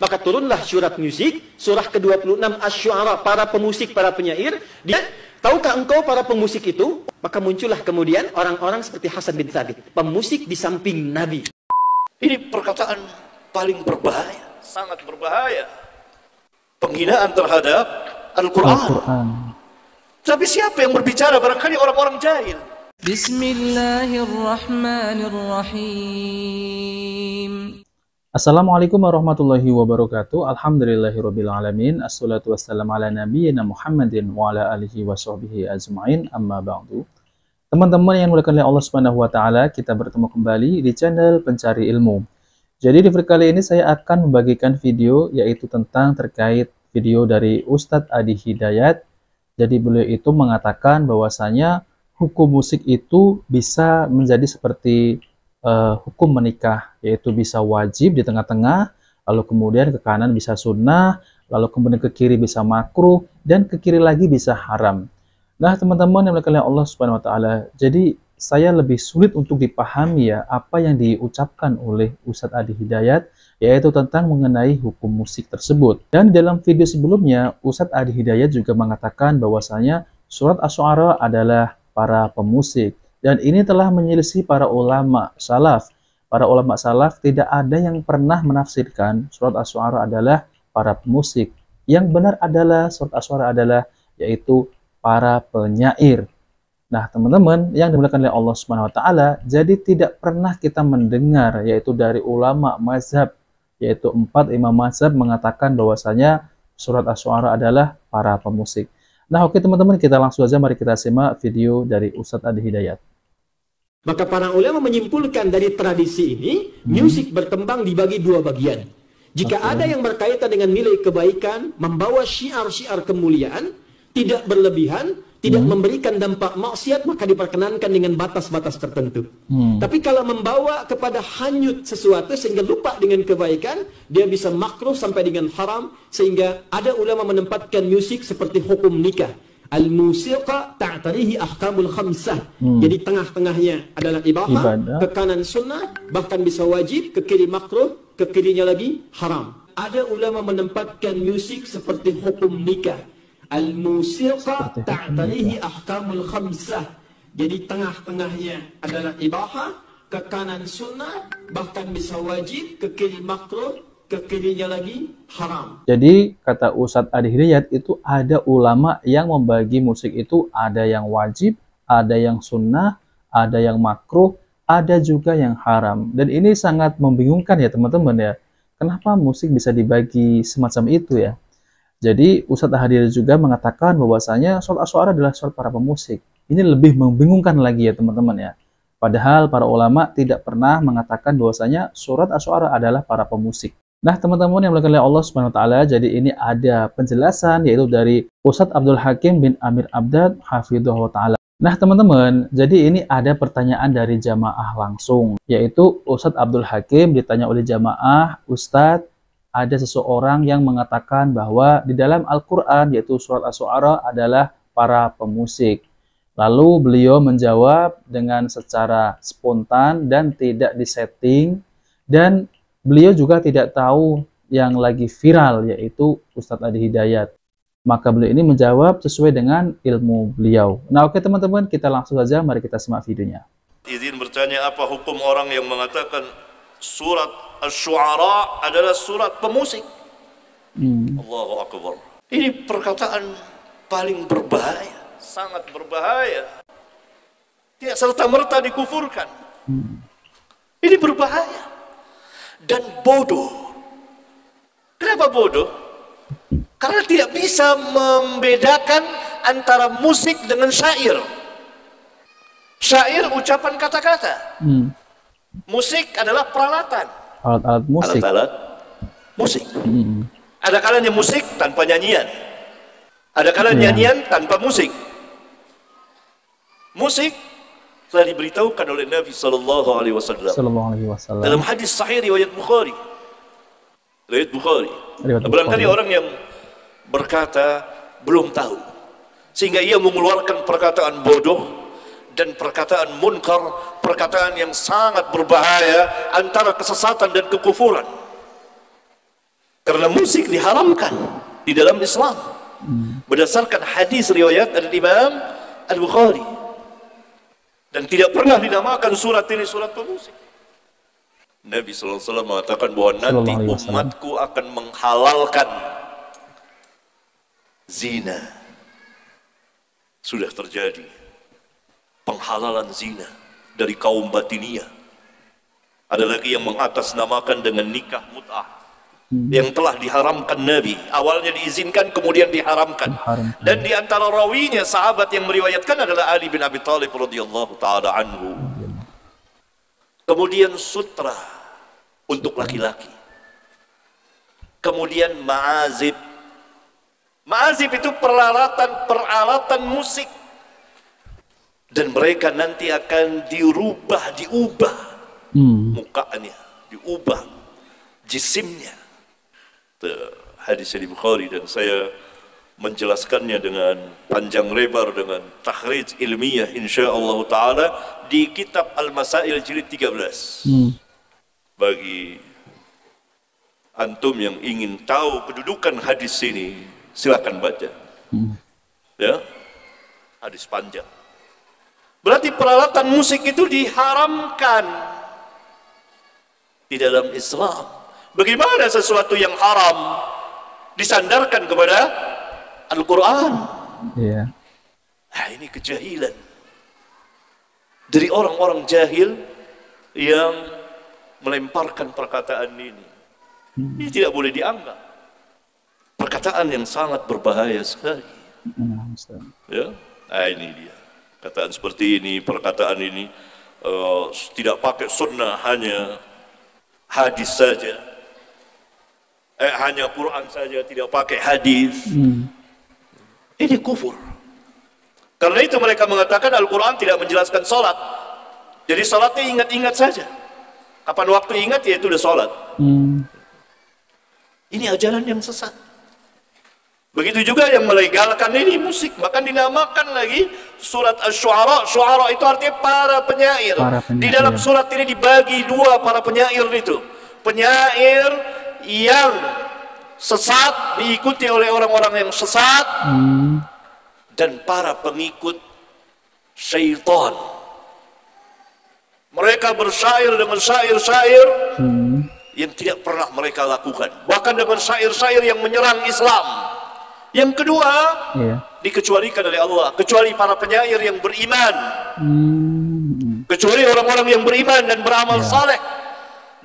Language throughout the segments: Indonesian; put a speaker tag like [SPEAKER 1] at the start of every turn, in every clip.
[SPEAKER 1] Maka turunlah surat musik, surah ke-26 Asy-Syu'ara, para pemusik, para penyair. Dia, tahukah engkau para pemusik itu? Maka muncullah kemudian orang-orang seperti Hasan bin Thabit, pemusik di samping Nabi.
[SPEAKER 2] Ini perkataan paling berbahaya, sangat berbahaya. Penghinaan terhadap Al-Quran. Tapi siapa yang berbicara? Barangkali orang-orang jahil.
[SPEAKER 3] Bismillahirrahmanirrahim. Assalamualaikum warahmatullahi wabarakatuh. Alhamdulillahirabbil alamin. Assalatu wassalamu ala nabiyyina Muhammadin wa ala alihi washabbihi ajmain. Amma ba'du. Teman-teman yang dimuliakan oleh Allah Subhanahu wa taala, kita bertemu kembali di channel Pencari Ilmu. Jadi di video kali ini saya akan membagikan video yaitu tentang terkait video dari Ustadz Adi Hidayat. Jadi beliau itu mengatakan bahwasanya hukum musik itu bisa menjadi seperti hukum menikah, yaitu bisa wajib di tengah-tengah, lalu kemudian ke kanan bisa sunnah, lalu kemudian ke kiri bisa makruh, dan ke kiri lagi bisa haram. Nah teman-teman yang dimuliakan oleh Allah Subhanahu wa taala, jadi saya lebih sulit untuk dipahami ya apa yang diucapkan oleh Ustadz Adi Hidayat, yaitu tentang mengenai hukum musik tersebut. Dan dalam video sebelumnya, Ustadz Adi Hidayat juga mengatakan bahwasanya surat Asy-Syu'ara adalah para pemusik. Dan ini telah menyelisih para ulama salaf. Para ulama salaf tidak ada yang pernah menafsirkan surat Asy-Syu'ara adalah para pemusik. Yang benar adalah surat Asy-Syu'ara adalah yaitu para penyair. Nah, teman-teman yang dimuliakan oleh Allah Subhanahu wa taala, jadi tidak pernah kita mendengar yaitu dari ulama mazhab, yaitu 4 imam mazhab mengatakan bahwasanya surat Asy-Syu'ara adalah para pemusik. Nah, oke teman-teman, kita langsung saja mari kita simak video dari Ustadz Adi Hidayat.
[SPEAKER 1] Maka para ulama menyimpulkan dari tradisi ini, musik berkembang dibagi dua bagian. Jika ada yang berkaitan dengan nilai kebaikan, membawa syiar-syiar kemuliaan, tidak berlebihan, tidak memberikan dampak maksiat, maka diperkenankan dengan batas-batas tertentu. Tapi kalau membawa kepada hanyut sesuatu sehingga lupa dengan kebaikan, dia bisa makruh sampai dengan haram, sehingga ada ulama menempatkan musik seperti hukum nikah. Al-musiqa ta'tarihi ahkamul khamsah. Jadi tengah-tengahnya adalah ibadah, ke kanan sunnah, bahkan bisa wajib, ke kiri makruh, ke kirinya lagi haram. Ada ulama menempatkan musik seperti hukum nikah. Al-musiqa ta'tarihi ahkamul khamsah. Jadi tengah-tengahnya adalah ibadah, ke kanan sunnah, bahkan bisa wajib, ke kiri makruh, ke kirinya lagi haram.
[SPEAKER 3] Jadi kata Ustadz Adi Hidayat itu ada ulama yang membagi musik itu ada yang wajib, ada yang sunnah, ada yang makruh, ada juga yang haram. Dan ini sangat membingungkan ya teman-teman ya. Kenapa musik bisa dibagi semacam itu ya? Jadi Ustadz Adi Hidayat juga mengatakan bahwasanya surat Asy-Syu'ara adalah surat para pemusik. Ini lebih membingungkan lagi ya teman-teman ya. Padahal para ulama tidak pernah mengatakan bahwasanya surat Asy-Syu'ara adalah para pemusik. Nah teman-teman yang dimuliakan oleh Allah Subhanahu wa taala, jadi ini ada penjelasan yaitu dari Ustadz Abdul Hakim bin Amir Abdad hafidhahullah taala. Nah teman-teman, jadi ini ada pertanyaan dari jamaah langsung, yaitu Ustadz Abdul Hakim ditanya oleh jamaah, Ustadz, ada seseorang yang mengatakan bahwa di dalam Al-Quran yaitu surat Asy-Syu'ara adalah para pemusik. Lalu beliau menjawab dengan secara spontan dan tidak disetting, dan beliau juga tidak tahu yang lagi viral yaitu Ustadz Adi Hidayat. Maka beliau ini menjawab sesuai dengan ilmu beliau. Nah oke teman-teman, kita langsung saja mari kita simak videonya.
[SPEAKER 2] Izin bertanya, apa hukum orang yang mengatakan surat Asy-Syu'ara adalah surat pemusik? Allahu Akbar. Ini perkataan paling berbahaya, sangat berbahaya. Tidak serta-merta dikufurkan. Ini berbahaya dan bodoh. Kenapa bodoh? Karena tidak bisa membedakan antara musik dengan syair. Syair ucapan kata-kata. Musik adalah peralatan.
[SPEAKER 3] Alat-alat musik.
[SPEAKER 2] Alat-alat musik. Ada kalanya musik tanpa nyanyian. Ada kalanya nyanyian tanpa musik. Musik telah diberitahukan oleh Nabi Sallallahu Alaihi Wasallam dalam hadis sahih riwayat Bukhari. Barangkali orang yang berkata belum tahu, sehingga ia mengeluarkan perkataan bodoh dan perkataan munkar, perkataan yang sangat berbahaya antara kesesatan dan kekufuran. Karena musik diharamkan di dalam Islam berdasarkan hadis riwayat dari Imam Al-Bukhari, dan tidak pernah dinamakan surat ini surat pemusik. Nabi SAW mengatakan bahwa nanti umatku akan menghalalkan zina. Sudah terjadi penghalalan zina dari kaum Batiniyah. Ada lagi yang mengatasnamakan dengan nikah mut'ah yang telah diharamkan Nabi. Awalnya diizinkan, kemudian diharamkan. Dan di antara rawinya sahabat yang meriwayatkan adalah Ali bin Abi Thalib radhiyallahu taala anhu. Kemudian sutra untuk laki-laki. Kemudian ma'azib. Ma'azib itu peralatan musik. Dan mereka nanti akan diubah mukanya, diubah jisimnya. Hadis di Bukhari, dan saya menjelaskannya dengan panjang lebar dengan takhrij ilmiah insyaallah taala di kitab Al-Masail jilid 13. Bagi antum yang ingin tahu kedudukan hadis ini, silakan baca. Ya, hadis panjang. Berarti peralatan musik itu diharamkan di dalam Islam. Bagaimana sesuatu yang haram disandarkan kepada Al-Quran?
[SPEAKER 3] Iya.
[SPEAKER 2] Nah, ini kejahilan dari orang-orang jahil yang melemparkan perkataan ini. Ini tidak boleh dianggap. Perkataan yang sangat berbahaya sekali. Ya, nah ini dia. Perkataan seperti ini, perkataan ini tidak pakai sunnah, hanya hadis saja. Hanya Quran saja, tidak pakai hadis. Ini kufur. Karena itu mereka mengatakan Al-Quran tidak menjelaskan sholat. Jadi sholatnya ingat-ingat saja. Kapan waktu ingat, ya itu udah sholat. Ini ajaran yang sesat. Begitu juga yang melegalkan ini musik, bahkan dinamakan lagi surat Asy-Syu'ara. Syu'ara itu artinya para penyair. Di dalam surat ini dibagi dua para penyair itu. Penyair yang sesat diikuti oleh orang-orang yang sesat, dan para pengikut syaitan. Mereka bersyair dengan syair-syair yang tidak pernah mereka lakukan, bahkan dengan syair-syair yang menyerang Islam. Yang kedua, dikecualikan oleh Allah, kecuali para penyair yang beriman, kecuali orang-orang yang beriman dan beramal saleh,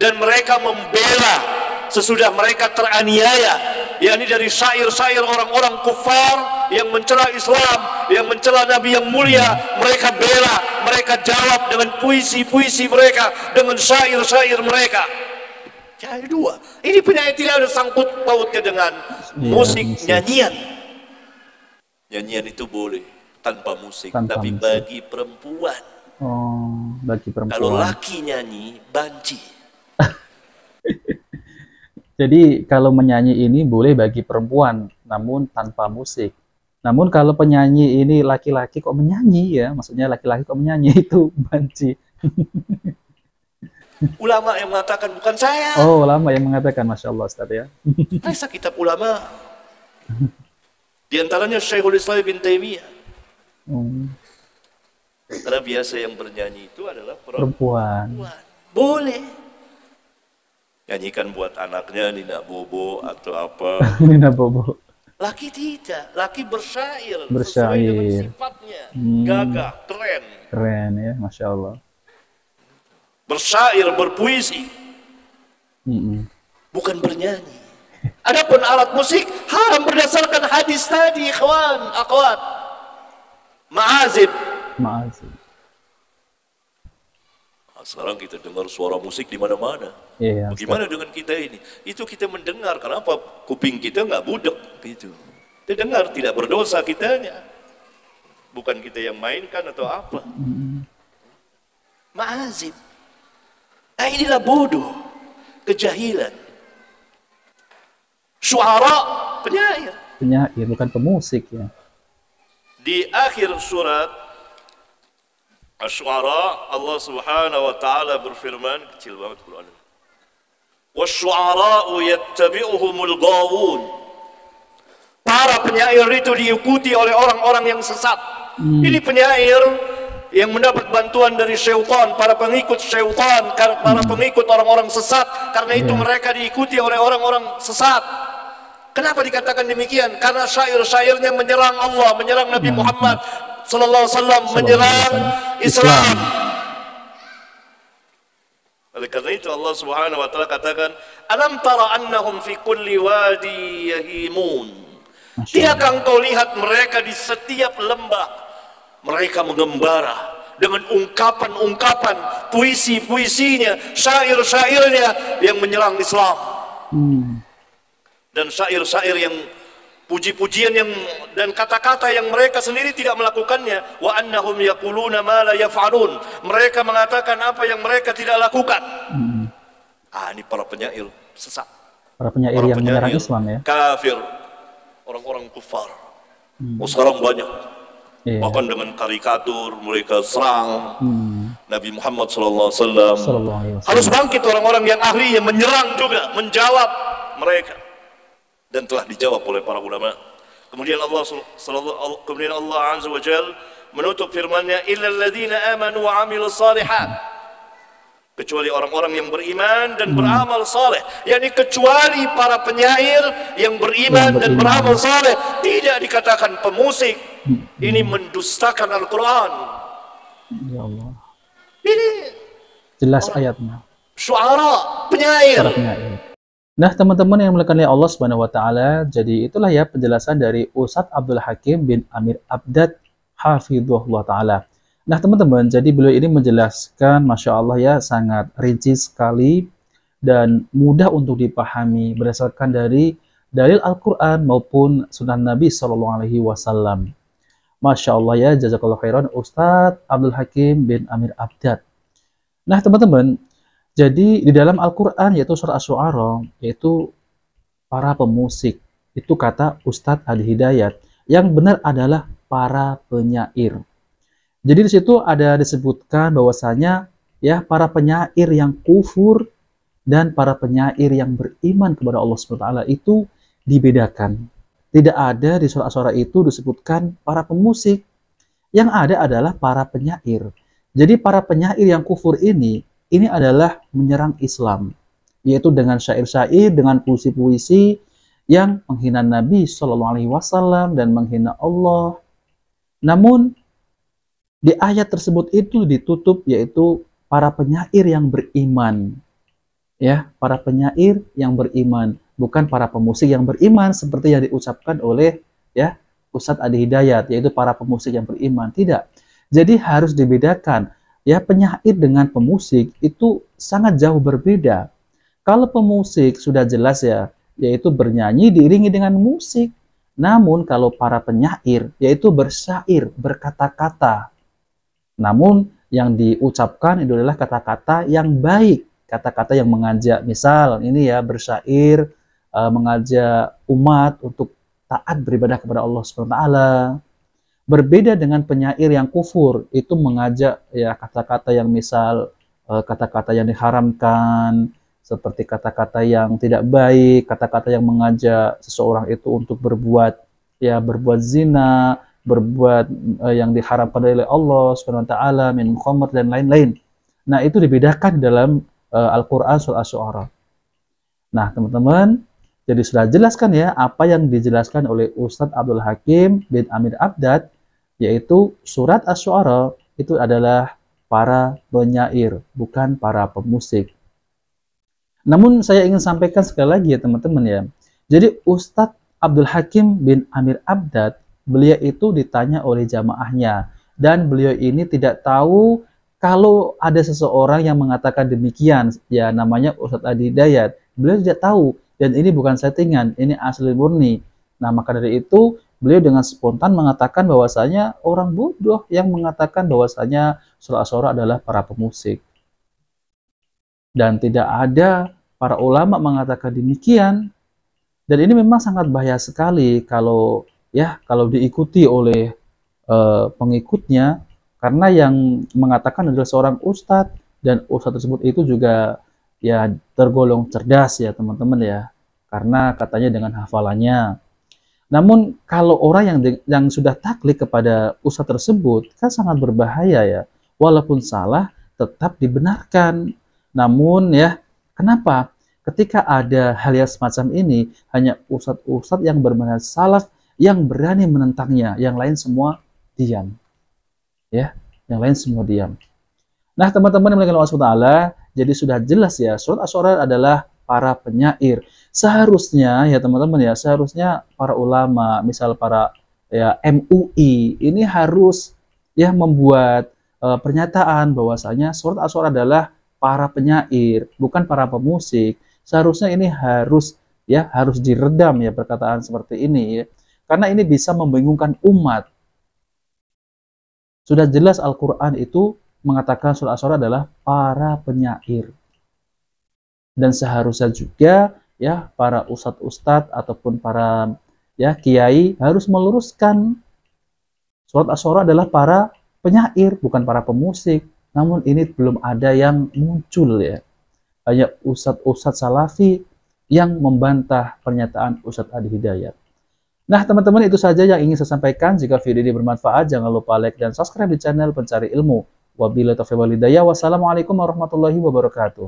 [SPEAKER 2] dan mereka membela sesudah mereka teraniaya, yakni dari syair-syair orang-orang kufar yang mencela Islam, yang mencela Nabi yang mulia. Mereka bela, mereka jawab dengan puisi-puisi mereka, dengan syair-syair mereka. Jadi dua, ini penyair tidak ada sangkut pautnya dengan musik, nyanyian. Nyanyian itu boleh tanpa musik, tapi bagi perempuan.
[SPEAKER 3] Oh, bagi perempuan.
[SPEAKER 2] Kalau laki nyanyi, banci.
[SPEAKER 3] Jadi kalau menyanyi ini boleh bagi perempuan, namun tanpa musik. Namun kalau penyanyi ini laki-laki kok menyanyi ya, maksudnya laki-laki kok menyanyi, itu banci.
[SPEAKER 2] Ulama yang mengatakan, bukan saya.
[SPEAKER 3] Oh, ulama yang mengatakan, Masya Allah Ustaz ya.
[SPEAKER 2] Baca kitab ulama. Di antaranya Syekhul Islam bin Taimiyah. Karena biasa yang bernyanyi itu adalah perempuan. Boleh. Nyanyikan buat anaknya Nina Bobo atau apa.
[SPEAKER 3] Nina Bobo.
[SPEAKER 2] Laki tidak, laki bersyair.
[SPEAKER 3] Bersyair.
[SPEAKER 2] Sesuai dengan sifatnya. Gagah, keren.
[SPEAKER 3] Keren ya, Masya Allah.
[SPEAKER 2] Bersyair, berpuisi. Bukan bernyanyi. Adapun alat musik haram berdasarkan hadis tadi, ikhwan, akhwat. Ma'azib. Sekarang kita dengar suara musik di mana-mana. Bagaimana dengan kita ini? Itu kita mendengar, kenapa kuping kita nggak budek gitu? Kita dengar, tidak berdosa kitanya. Bukan kita yang mainkan atau apa. Ma'azib. Nah, inilah bodoh, kejahilan. Syu'ara, penyair.
[SPEAKER 3] Penyair, bukan pemusik ya.
[SPEAKER 2] Di akhir surat Asy-Syu'ara, Allah Subhanahu wa taala berfirman, kecil banget Quran. wasyu'ara'u yattabi'uhumul ghawun. Para penyair itu diikuti oleh orang-orang yang sesat. Ini penyair yang mendapat bantuan dari syaitan, para pengikut syaitan, para pengikut orang-orang sesat. Karena itu mereka diikuti oleh orang-orang sesat. Kenapa dikatakan demikian? Karena syair-syairnya menyerang Allah, menyerang Nabi Muhammad sallallahu alaihi wasallam, menyerang Islam. Oleh karena itu Allah Subhanahu wa taala katakan, "Alam tara annahum fi kulli wadi yahimun." Tidakkah engkau lihat mereka di setiap lembah mereka mengembara dengan ungkapan-ungkapan, puisi-puisinya, syair-syairnya yang menyerang Islam. Dan syair-syair yang puji-pujian yang dan kata-kata yang mereka sendiri tidak melakukannya. Wa annahum yaquluna ma la yaf'alun. Mereka mengatakan apa yang mereka tidak lakukan. Ini para penyair sesat.
[SPEAKER 3] Para penyair yang menyerang Islam ya.
[SPEAKER 2] Kafir. Orang-orang kufar. Sekarang banyak. Bahkan dengan karikatur mereka serang Nabi Muhammad sallallahu alaihi wasallam. Harus bangkit orang-orang yang ahli yang menyerang juga, menjawab mereka. Dan telah dijawab oleh para ulama. Kemudian Allah Azza wa Jalla menutup firman-Nya, illal ladzina amanu wa 'amilus shalihat. Kecuali orang-orang yang beriman dan beramal saleh. Yani kecuali para penyair yang beriman dan beramal saleh, tidak dikatakan pemusik. Ini mendustakan Al-Quran.
[SPEAKER 3] Ya Allah.
[SPEAKER 2] Ini
[SPEAKER 3] jelas ayatnya.
[SPEAKER 2] Syu'ara, penyair.
[SPEAKER 3] Nah, teman-teman yang dimuliakan oleh Allah Subhanahu wa taala, jadi itulah ya penjelasan dari Ustadz Abdul Hakim bin Amir Abdad hafidhahullah taala. Nah, teman-teman, jadi beliau ini menjelaskan, Masya Allah ya, sangat rinci sekali dan mudah untuk dipahami berdasarkan dari dalil Al-Quran maupun sunnah Nabi SAW. Masya Allah ya, jazakallah khairan Ustadz Abdul Hakim bin Amir Abdad. Nah, teman-teman, jadi di dalam Al-Quran yaitu surah Asy-Syu'ara, yaitu para pemusik, itu kata Ustadz Hadi Hidayat, yang benar adalah para penyair. Jadi di situ ada disebutkan bahwasanya ya para penyair yang kufur dan para penyair yang beriman kepada Allah SWT itu dibedakan. Tidak ada di surah Asy-Syu'ara itu disebutkan para pemusik. Yang ada adalah para penyair. Jadi para penyair yang kufur ini adalah menyerang Islam, yaitu dengan syair-syair, dengan puisi-puisi yang menghina Nabi SAW dan menghina Allah. Namun di ayat tersebut itu ditutup yaitu para penyair yang beriman. Ya, para penyair yang beriman, bukan para pemusik yang beriman seperti yang diucapkan oleh ya Ustadz Adi Hidayat, yaitu para pemusik yang beriman. Tidak. Jadi harus dibedakan. Ya, penyair dengan pemusik itu sangat jauh berbeda. Kalau pemusik sudah jelas ya, yaitu bernyanyi diiringi dengan musik. Namun kalau para penyair yaitu bersyair, berkata-kata. Namun yang diucapkan itu adalah kata-kata yang baik, kata-kata yang mengajak, misal ini ya bersyair mengajak umat untuk taat beribadah kepada Allah SWT. Berbeda dengan penyair yang kufur, itu mengajak ya kata-kata yang misal kata-kata yang diharamkan, seperti kata-kata yang tidak baik, kata-kata yang mengajak seseorang itu untuk berbuat zina, berbuat yang diharapkan oleh Allah Subhanahu wa taala, min khamr dan lain-lain. Nah, itu dibedakan dalam Al-Qur'an surah Asy-Syu'ara. Nah, teman-teman, jadi sudah jelaskan ya apa yang dijelaskan oleh Ustadz Abdul Hakim bin Amir Abdad, yaitu surat Asy-Syu'ara itu adalah para penyair, bukan para pemusik. Namun saya ingin sampaikan sekali lagi ya teman-teman ya. Jadi Ustadz Abdul Hakim bin Amir Abdad, beliau itu ditanya oleh jamaahnya, dan beliau ini tidak tahu kalau ada seseorang yang mengatakan demikian, ya namanya Ustadz Adi Hidayat. Beliau tidak tahu, dan ini bukan settingan, ini asli murni. Nah, maka dari itu beliau dengan spontan mengatakan bahwasanya orang bodoh yang mengatakan bahwasanya surah Asy-Syu'ara adalah para pemusik. Dan tidak ada para ulama mengatakan demikian. Dan ini memang sangat bahaya sekali kalau diikuti oleh pengikutnya, karena yang mengatakan adalah seorang ustadz, dan ustadz tersebut itu juga ya tergolong cerdas ya teman-teman ya, karena katanya dengan hafalannya. Namun kalau orang yang sudah taklid kepada ustadz tersebut kan sangat berbahaya ya. Walaupun salah tetap dibenarkan. Namun ya, kenapa? Ketika ada hal yang semacam ini, hanya ustadz-ustadz yang bermanhaj salaf yang berani menentangnya, yang lain semua diam. Ya, yang lain semua diam. Nah, teman-teman yang dimuliakan Allah SWT, jadi sudah jelas ya, surat Asy-Syu'ara adalah para penyair. Seharusnya ya teman-teman ya, seharusnya para ulama, misal para ya MUI ini harus ya membuat pernyataan bahwasanya surat Asy-Syu'ara adalah para penyair, bukan para pemusik. Seharusnya ini harus diredam ya perkataan seperti ini ya. Karena ini bisa membingungkan umat. Sudah jelas Al-Qur'an itu mengatakan surat Asy-Syu'ara adalah para penyair. Dan seharusnya juga ya para ustadz-ustadz ataupun para ya kiai harus meluruskan surat Asy-Syu'ara adalah para penyair, bukan para pemusik. Namun ini belum ada yang muncul ya. Hanya ustadz-ustadz salafi yang membantah pernyataan Ustadz Adi Hidayat. Nah teman-teman, itu saja yang ingin saya sampaikan. Jika video ini bermanfaat, jangan lupa like dan subscribe di channel Pencari Ilmu. Wabillahi taufiq wal hidayah. Wassalamualaikum warahmatullahi wabarakatuh.